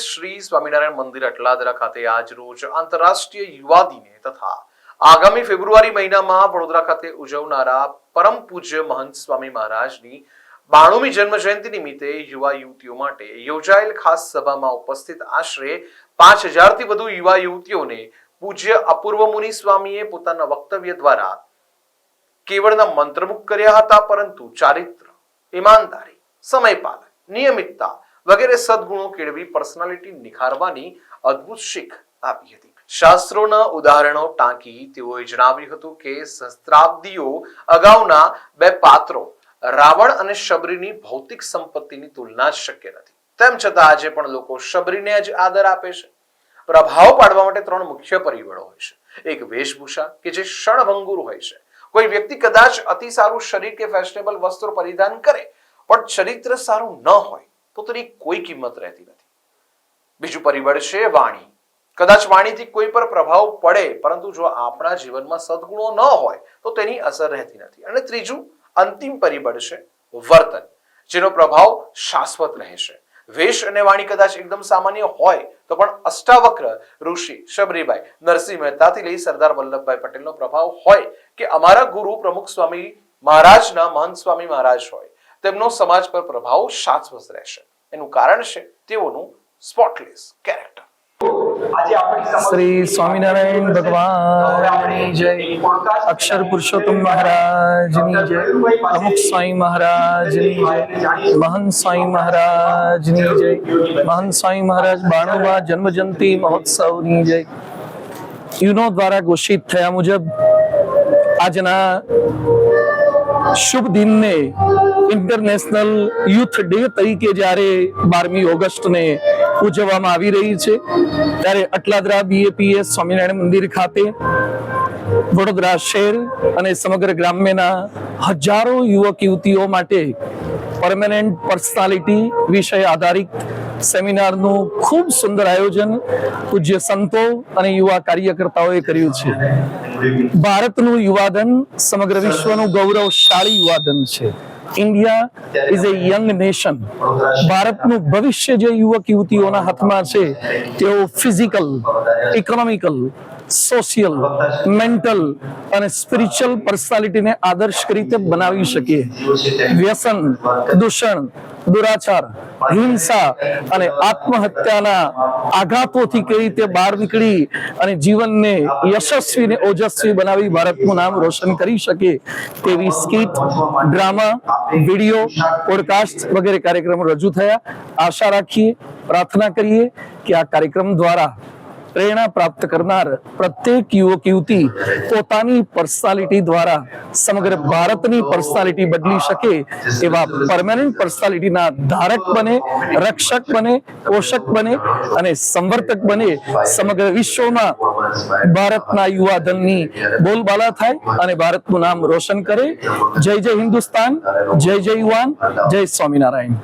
શ્રી સ્વામિનારાયણ મંદિર અટલાદરા ખાતે આજ રોજ આંતરરાષ્ટ્રીય યુવા દિને તથા આગામી ફેબ્રુઆરી મહિનામાં વડોદરા ખાતે ઉજવનારા પરમ પૂજ્ય મહંત સ્વામી મહારાજની 92મી જન્મ જયંતિ નિમિત્તે યુવા યુવતીઓ માટે યોજાયેલ ખાસ સભામાં ઉપસ્થિત આશરે 5000 થી વધુ યુવા યુવતીઓને પૂજ્ય અપૂર્વ મુનિ સ્વામીએ પોતાના વક્તવ્ય દ્વારા કેવળના મંત્રમુગ્ધ કર્યા હતા, પરંતુ ચારિત્ર, ઈમાનદારી, સમયપાલન, નિયમિતતા વગેરે સદગુણો કેળવી પર્સનાલિટી નિખારવાની અદ્ભુત શીખ આપી હતી. શાસ્ત્રોના ઉદાહરણો ટાંકી તેઓએ જણાવ્યું હતું કે સહસ્ત્રાબ્દીઓ અગાઉના બે પાત્રો રાવણ અને શબરીની ભૌતિક સંપત્તિની તુલના શક્ય નથી. તેમ છતાં આજે પણ લોકો શબરીને જ આદર આપે છે. પ્રભાવ પાડવા માટે 3 મુખ્ય પરિબળો હોય છે. એક વેશભૂષા કે જે ક્ષણભંગુર હોય છે. કોઈ વ્યક્તિ કદાચ અતિ સારું શરીર કે ફેશનેબલ વસ્ત્રો પરિધાન કરે પણ ચરિત્ર સારું ન હોય તો તેની કોઈ કિંમત રહેતી નથી. બીજું પરિબળ છે વાણી. કદાચ વાણીથી કોઈ પર પ્રભાવ પડે, પરંતુ જો આપણા જીવનમાં સદગુણો ન હોય તો તેની અસર રહેતી નથી. અને ત્રીજું અંતિમ પરિબળ છે વર્તન, જેનો પ્રભાવ શાશ્વત રહે છે. વેશ અને વાણી કદાચ એકદમ સામાન્ય હોય તો પણ અષ્ટાવક્ર ઋષિ શબરીબાઈ, નરસિંહ મહેતાથી લઈ સરદાર વલ્લભભાઈ પટેલનો પ્રભાવ હોય કે અમારા ગુરુ પ્રમુખ સ્વામી મહારાજના મહંત સ્વામી મહારાજ હોય, તેમનો સમાજ પર પ્રભાવ શાશ્વત રહેશે. એનું કારણ છે તેઓનું સ્પોટલેસ કેરેક્ટર. શ્રી સ્વામિનારાયણ ભગવાનની જય, અક્ષર પુરુષોત્તમ મહારાજની જય, પ્રમુખ સ્વામી મહારાજની જય, મહંત સ્વામી મહારાજની જય, મહંત સ્વામી મહારાજ 92મા જન્મજયંતિ મહોત્સવની જય. યુનો દ્વારા ઘોષિત થયા મુજબ આજના શુભ દિનને ઇન્ટરનેશનલ યુથ ડે તરીકે જ્યારે 12મી ઓગસ્ટને ઉજવવામાં આવી રહી છે, ત્યારે અટલાદરા BAPS સ્વામિનારાયણ મંદિર ખાતે વડોદરા શહેર અને સમગ્ર ગ્રામ્યના હજારો યુવક યુવતીઓ માટે પરમેનન્ટ પર્સનાલિટી વિષય આધારિત સેમિનારનું ખૂબ સુંદર આયોજન પૂજ્ય સંતો અને યુવા કાર્યકર્તાઓએ કર્યું છે. ભારતનું યુવાધન સમગ્ર વિશ્વનું ગૌરવશાળી યુવાધન છે. India is A young nation. ભારતનું ભવિષ્ય જે યુવક યુવતીઓના હાથમાં છે, તેઓ ફિઝિકલ, ઇકોનોમિકલ, સોશિયલ, મેન્ટલ અને સ્પિરિચ્યુઅલ પર્સનાલિટીને આદર્શ રીતે બનાવી શકે. વ્યસન, દૂષણ, દુરાચાર, હિંસા અને આત્મહત્યાના આઘાતોથી કઈ રીતે બહાર નીકળી અને જીવનને યશસ્વી ને ઓજસ્વી બનાવી ભારતનું નામ રોશન કરી શકે તેવી સ્કીટ, ડ્રામા, વિડીયો, પોડકાસ્ટ વગેરે કાર્યક્રમો રજૂ થયા. આશા રાખીએ, પ્રાર્થના કરીએ કે આ કાર્યક્રમ દ્વારા પ્રેરણા પ્રાપ્ત કરનાર પ્રત્યેક યુવક યુવતી પોતાની પર્સનાલિટી દ્વારા સમગ્ર ભારતની પર્સનાલિટી બદલી શકે એવા પરમેનન્ટ પર્સનાલિટીના ધારક બને, રક્ષક બને, પોષક બને અને સંવર્ધક બને. સમગ્ર વિશ્વમાં ભારતના યુવાધનની બોલબાલા થાય અને ભારતનું નામ રોશન કરે. જય જય હિન્દુસ્તાન, જય જય યુવાન, જય સ્વામિનારાયણ.